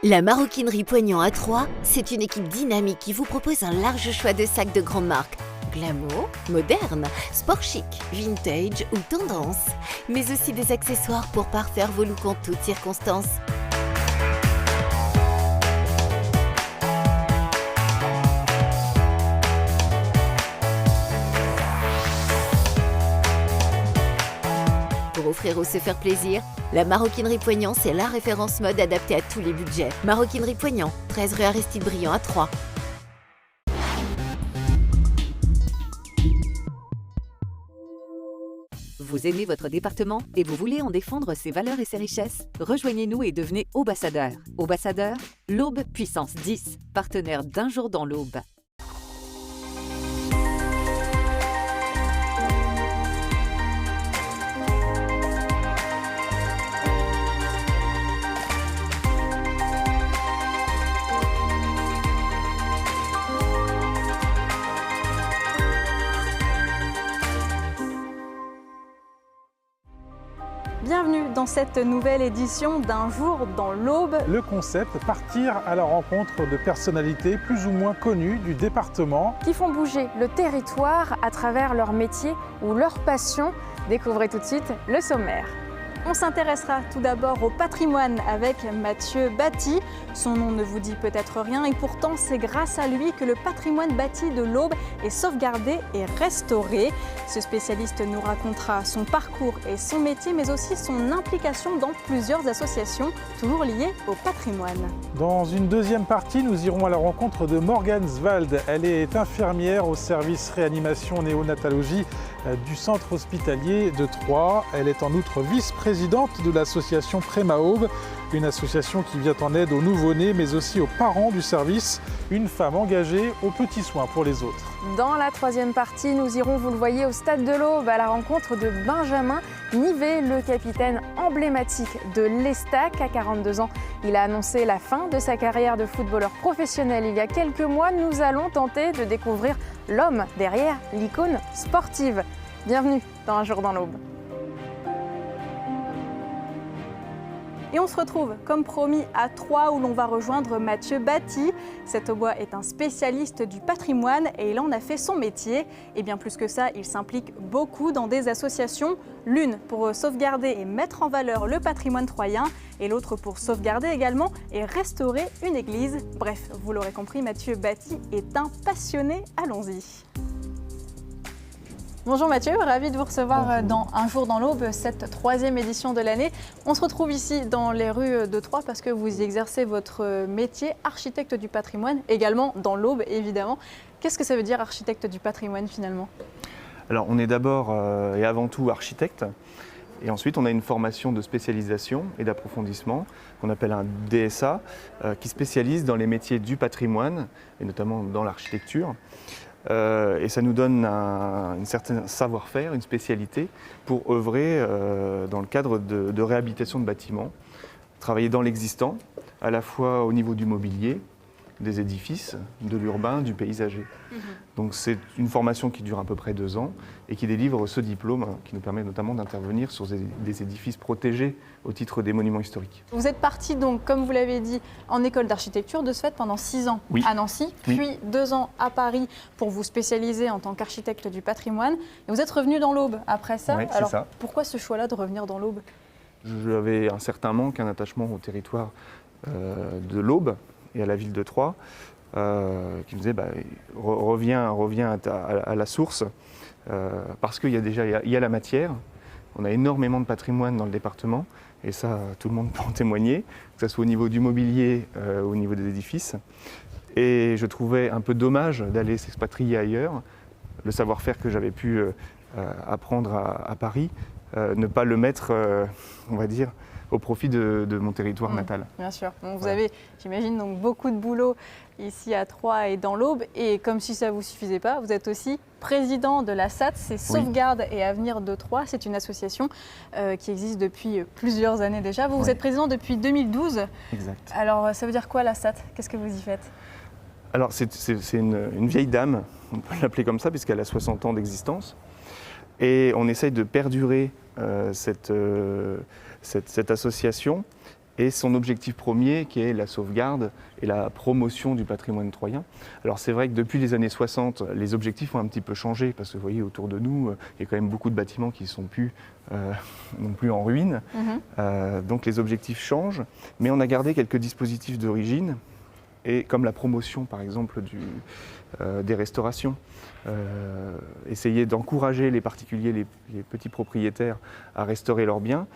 La Maroquinerie Poignant à Troyes, c'est une équipe dynamique qui vous propose un large choix de sacs de grandes marques. Glamour, moderne, sport chic, vintage ou tendance. Mais aussi des accessoires pour parfaire vos looks en toutes circonstances. Pour offrir ou se faire plaisir, la Maroquinerie Poignant, c'est la référence mode adaptée à tous les budgets. Maroquinerie Poignant, 13 rue Aristide Briand à Troyes. Vous aimez votre département et vous voulez en défendre ses valeurs et ses richesses? Rejoignez-nous et devenez ambassadeur. Ambassadeur, l'Aube Puissance 10, partenaire d'Un jour dans l'Aube. Bienvenue dans cette nouvelle édition d'Un jour dans l'Aube. Le concept, partir à la rencontre de personnalités plus ou moins connues du département. Qui font bouger le territoire à travers leur métier ou leur passion. Découvrez tout de suite le sommaire. On s'intéressera tout d'abord au patrimoine avec Mathieu Batti. Son nom ne vous dit peut-être rien et pourtant c'est grâce à lui que le patrimoine bâti de l'Aube est sauvegardé et restauré. Ce spécialiste nous racontera son parcours et son métier mais aussi son implication dans plusieurs associations toujours liées au patrimoine. Dans une deuxième partie, nous irons à la rencontre de Morgane Zwald. Elle est infirmière au service réanimation néonatologie du centre hospitalier de Troyes. Elle est en outre vice-présidente de l'association Préma-Aube, une association qui vient en aide aux nouveau-nés mais aussi aux parents du service, une femme engagée aux petits soins pour les autres. Dans la troisième partie, nous irons, vous le voyez, au stade de l'Aube à la rencontre de Benjamin Nivet, le capitaine emblématique de l'Estac. À 42 ans, il a annoncé la fin de sa carrière de footballeur professionnel il y a quelques mois. Nous allons tenter de découvrir l'homme derrière l'icône sportive. Bienvenue dans Un jour dans l'Aube. Et on se retrouve, comme promis, à Troyes où l'on va rejoindre Mathieu Batti. Cet aubois est un spécialiste du patrimoine et il en a fait son métier. Et bien plus que ça, il s'implique beaucoup dans des associations. L'une pour sauvegarder et mettre en valeur le patrimoine troyen et l'autre pour sauvegarder également et restaurer une église. Bref, vous l'aurez compris, Mathieu Batti est un passionné. Allons-y. Bonjour Mathieu, ravi de vous recevoir dans Un jour dans l'Aube, cette troisième édition de l'année. On se retrouve ici dans les rues de Troyes parce que vous exercez votre métier, architecte du patrimoine, également dans l'Aube évidemment. Qu'est-ce que ça veut dire architecte du patrimoine finalement? Alors on est d'abord et avant tout architecte et ensuite on a une formation de spécialisation et d'approfondissement qu'on appelle un DSA qui spécialise dans les métiers du patrimoine et notamment dans l'architecture. Et ça nous donne un certain savoir-faire, une spécialité pour œuvrer dans le cadre de réhabilitation de bâtiments, travailler dans l'existant, à la fois au niveau du mobilier, des édifices, de l'urbain, du paysager. Donc c'est une formation qui dure à peu près 2 ans et qui délivre ce diplôme qui nous permet notamment d'intervenir sur des édifices protégés au titre des monuments historiques. Vous êtes parti donc, comme vous l'avez dit, en école d'architecture de ce fait pendant 6 ans à Nancy, puis 2 ans à Paris pour vous spécialiser en tant qu'architecte du patrimoine. Et vous êtes revenu dans l'Aube après ça. Oui, alors ça. Pourquoi ce choix-là de revenir dans l'Aube? J'avais un certain manque, un attachement au territoire de l'Aube et à la ville de Troyes, qui me disait reviens à la source, parce qu'il y a la matière, on a énormément de patrimoine dans le département, et ça tout le monde peut en témoigner, que ce soit au niveau du mobilier, au niveau des édifices. Et je trouvais un peu dommage d'aller s'expatrier ailleurs, le savoir-faire que j'avais pu apprendre à Paris, ne pas le mettre, on va dire, au profit de mon territoire natal. Bien sûr. Donc, vous avez, j'imagine, donc beaucoup de boulot ici à Troyes et dans l'Aube. Et comme si ça ne vous suffisait pas, vous êtes aussi président de la SAT, c'est Sauvegarde et Avenir de Troyes. C'est une association qui existe depuis plusieurs années déjà. Vous êtes président depuis 2012. Exact. Alors, ça veut dire quoi la SAT? Qu'est-ce que vous y faites? Alors, c'est une vieille dame, on peut l'appeler comme ça, puisqu'elle a 60 ans d'existence. Et on essaye de perdurer cette association et son objectif premier qui est la sauvegarde et la promotion du patrimoine troyen. Alors c'est vrai que depuis les années 60, les objectifs ont un petit peu changé parce que vous voyez autour de nous, il y a quand même beaucoup de bâtiments qui ne sont plus non plus en ruine. Donc les objectifs changent, mais on a gardé quelques dispositifs d'origine, et comme la promotion par exemple des restaurations. Essayer d'encourager les particuliers, les petits propriétaires à restaurer leurs biens.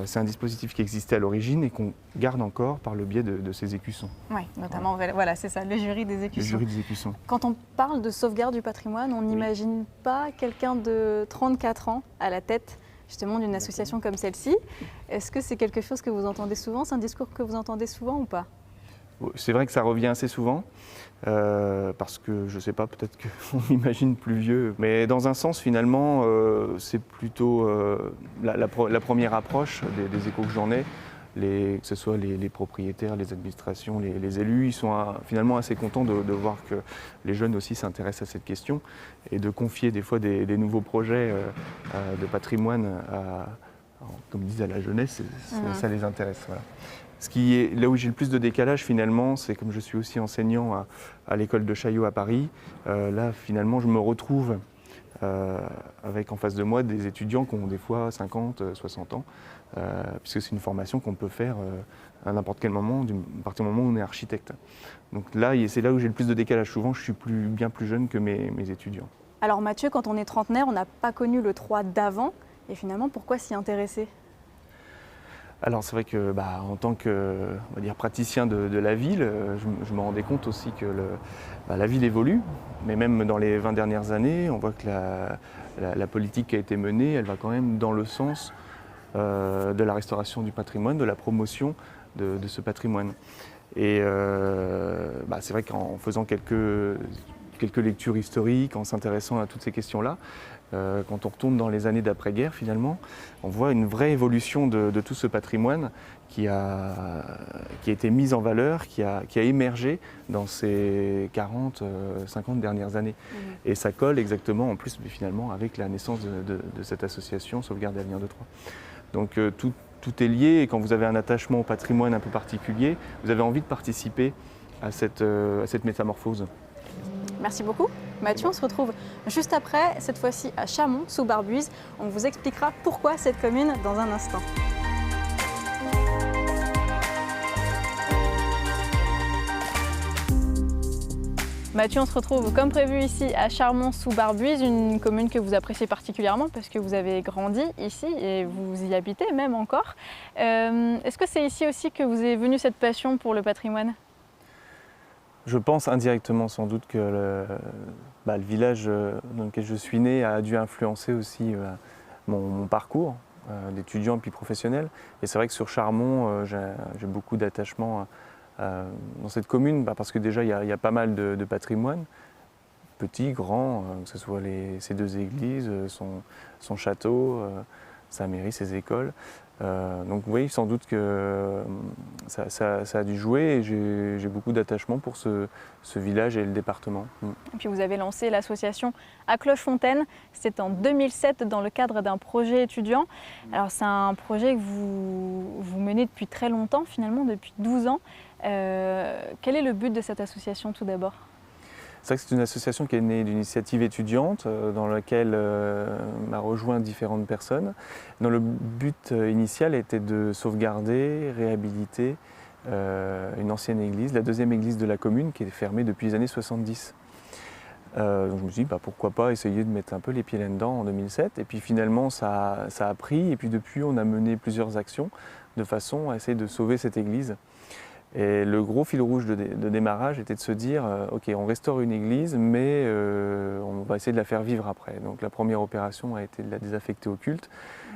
C'est un dispositif qui existait à l'origine et qu'on garde encore par le biais de ces écussons. Oui, notamment, voilà, c'est ça, le jury des écussons. Le jury des écussons. Quand on parle de sauvegarde du patrimoine, on n'imagine pas quelqu'un de 34 ans à la tête justement d'une association comme celle-ci. Est-ce que c'est quelque chose que vous entendez souvent? C'est un discours que vous entendez souvent ou pas? C'est vrai que ça revient assez souvent, parce que je ne sais pas, peut-être qu'on m'imagine plus vieux. Mais dans un sens, finalement, c'est plutôt la première approche des échos que j'en ai. Que ce soit les propriétaires, les administrations, les élus, ils sont finalement assez contents de voir que les jeunes aussi s'intéressent à cette question et de confier des fois des nouveaux projets de patrimoine comme disent, à la jeunesse, ça les intéresse. Voilà. Ce qui est là où j'ai le plus de décalage finalement, c'est comme je suis aussi enseignant à l'école de Chaillot à Paris, là finalement je me retrouve avec en face de moi des étudiants qui ont des fois 50, 60 ans, puisque c'est une formation qu'on peut faire à n'importe quel moment, à partir du moment où on est architecte. Donc là, c'est là où j'ai le plus de décalage. Souvent, je suis bien plus jeune que mes étudiants. Alors Mathieu, quand on est trentenaire, on n'a pas connu le 3 d'avant, et finalement, pourquoi s'y intéresser? Alors c'est vrai que en tant que praticien de la ville, je me rendais compte aussi que la ville évolue, mais même dans les 20 dernières années, on voit que la politique qui a été menée, elle va quand même dans le sens de la restauration du patrimoine, de la promotion de ce patrimoine. Et c'est vrai qu'en faisant quelques lectures historiques, en s'intéressant à toutes ces questions-là, quand on retourne dans les années d'après-guerre, finalement, on voit une vraie évolution de tout ce patrimoine qui a été mis en valeur, qui a émergé dans ces 40, 50 dernières années. Et ça colle exactement, en plus, finalement, avec la naissance de cette association Sauvegarde et Avenir de Troyes. Donc tout est lié, et quand vous avez un attachement au patrimoine un peu particulier, vous avez envie de participer à cette métamorphose. Merci beaucoup. Mathieu, on se retrouve juste après, cette fois-ci à Chamont, sous Barbuise. On vous expliquera pourquoi cette commune dans un instant. Mathieu, on se retrouve comme prévu ici à Charmont-sous-Barbuise, une commune que vous appréciez particulièrement parce que vous avez grandi ici et vous y habitez même encore. Est-ce que c'est ici aussi que vous est venue cette passion pour le patrimoine ? Je pense indirectement sans doute que le village dans lequel je suis né a dû influencer aussi mon parcours d'étudiant puis professionnel. Et c'est vrai que sur Charmont, j'ai beaucoup d'attachement dans cette commune, parce que déjà il y a pas mal de patrimoine, petit, grand, que ce soit ces deux églises, son château, sa mairie, ses écoles. Donc oui, sans doute que ça a dû jouer, et j'ai beaucoup d'attachement pour ce village et le département. Et puis vous avez lancé l'association à Clochefontaine, c'était en 2007 dans le cadre d'un projet étudiant. Alors c'est un projet que vous menez depuis très longtemps, finalement depuis 12 ans. Quel est le but de cette association tout d'abord ? C'est vrai que c'est une association qui est née d'une initiative étudiante dans laquelle m'a rejoint différentes personnes, dont le but initial était de sauvegarder, réhabiliter une ancienne église, la deuxième église de la commune qui est fermée depuis les années 70. Donc je me suis dit pourquoi pas essayer de mettre un peu les pieds là-dedans en 2007, et puis finalement ça a pris, et puis depuis on a mené plusieurs actions de façon à essayer de sauver cette église. Et le gros fil rouge de démarrage était de se dire ok, on restaure une église, mais on va essayer de la faire vivre après. Donc la première opération a été de la désaffecter au culte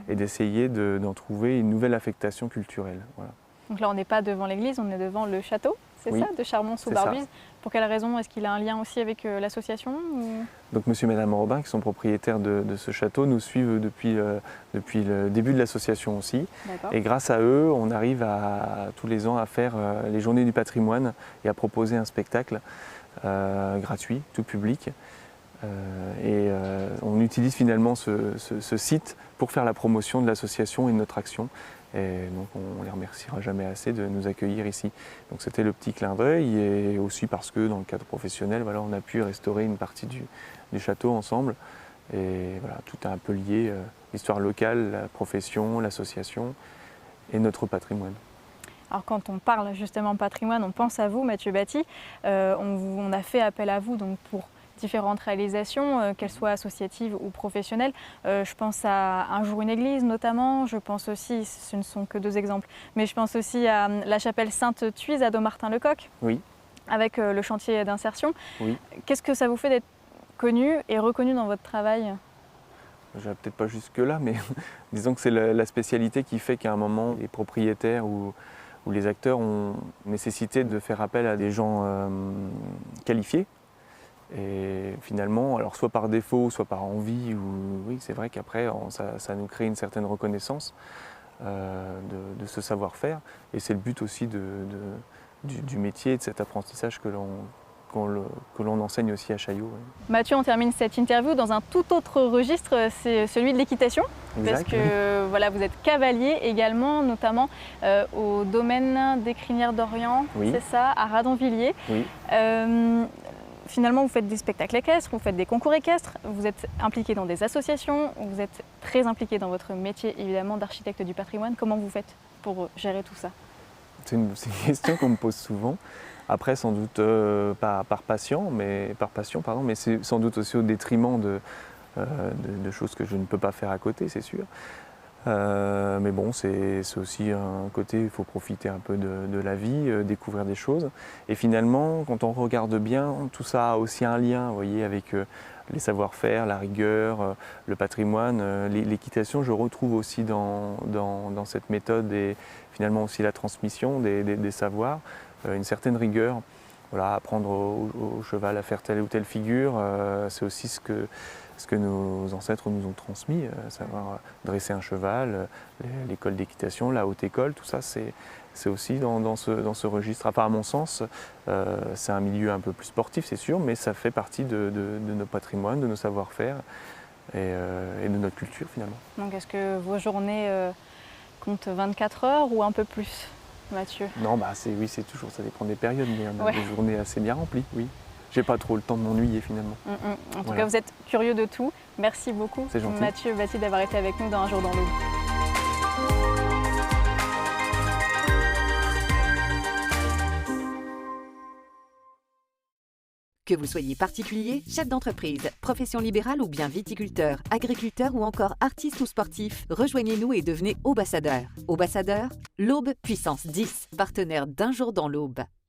et d'essayer d'en trouver une nouvelle affectation culturelle. Voilà. Donc là on n'est pas devant l'église, on est devant le château, c'est oui, ça, de Charmont-sous-Barbuise. Pour quelle raison? Est-ce qu'il a un lien aussi avec l'association ou... Donc monsieur et madame Robin, qui sont propriétaires de ce château, nous suivent depuis le début de l'association aussi. Et grâce à eux, on arrive tous les ans à faire les journées du patrimoine et à proposer un spectacle gratuit, tout public. On utilise finalement ce site pour faire la promotion de l'association et de notre action. Et donc on les remerciera jamais assez de nous accueillir ici. Donc c'était le petit clin d'œil et aussi parce que dans le cadre professionnel, voilà, on a pu restaurer une partie du château ensemble. Et voilà, tout est un peu lié, l'histoire locale, la profession, l'association et notre patrimoine. Alors quand on parle justement patrimoine, on pense à vous, Mathieu Batty. On a fait appel à vous donc, pour différentes réalisations, qu'elles soient associatives ou professionnelles. Je pense à Un jour une église notamment, je pense aussi, ce ne sont que 2 exemples, mais je pense aussi à la chapelle Sainte-Thuise à Dommartin-le-Coq, Oui, avec le chantier d'insertion. oui. Qu'est-ce que ça vous fait d'être connu et reconnu dans votre travail? Je n'irai peut-être pas jusque-là, mais disons que c'est la spécialité qui fait qu'à un moment, les propriétaires ou les acteurs ont nécessité de faire appel à des gens qualifiés. Et finalement, alors soit par défaut, soit par envie, oui, c'est vrai qu'après, ça nous crée une certaine reconnaissance de ce savoir-faire. Et c'est le but aussi du métier et de cet apprentissage que l'on enseigne aussi à Chaillot. Oui. Mathieu, on termine cette interview dans un tout autre registre, c'est celui de l'équitation. Parce Exact, que voilà, vous êtes cavalier également, notamment au domaine des Crinières d'Orient, Oui. c'est ça, à Radonvilliers. Oui. Finalement, vous faites des spectacles équestres, vous faites des concours équestres, vous êtes impliqué dans des associations, vous êtes très impliqué dans votre métier évidemment d'architecte du patrimoine. Comment vous faites pour gérer tout ça? C'est une question qu'on me pose souvent. Après, sans doute par passion, mais c'est sans doute aussi au détriment de choses que je ne peux pas faire à côté, c'est sûr. Mais bon, c'est aussi un côté, il faut profiter un peu de la vie, découvrir des choses. Et finalement, quand on regarde bien, tout ça a aussi un lien, vous voyez, avec les savoir-faire, la rigueur, le patrimoine. L'équitation, je retrouve aussi dans cette méthode et finalement aussi la transmission des savoirs, une certaine rigueur. Voilà, apprendre au cheval à faire telle ou telle figure, c'est aussi ce que nos ancêtres nous ont transmis, savoir dresser un cheval, l'école d'équitation, la haute école, tout ça c'est aussi dans ce registre. Enfin, à mon sens, c'est un milieu un peu plus sportif, c'est sûr, mais ça fait partie de nos patrimoines, de nos savoir-faire et de notre culture finalement. Donc est-ce que vos journées comptent 24 heures ou un peu plus, Mathieu? Non, oui, c'est toujours, ça dépend des périodes, mais on a Ouais. des journées assez bien remplies, oui. J'ai pas trop le temps de m'ennuyer finalement. En tout Voilà. cas, vous êtes curieux de tout. Merci beaucoup, C'est gentil. Mathieu Batty, d'avoir été avec nous dans Un jour dans l'eau. Que vous soyez particulier, chef d'entreprise, profession libérale ou bien viticulteur, agriculteur ou encore artiste ou sportif, rejoignez-nous et devenez ambassadeur. Ambassadeur, l'Aube Puissance 10, partenaire d'Un jour dans l'Aube.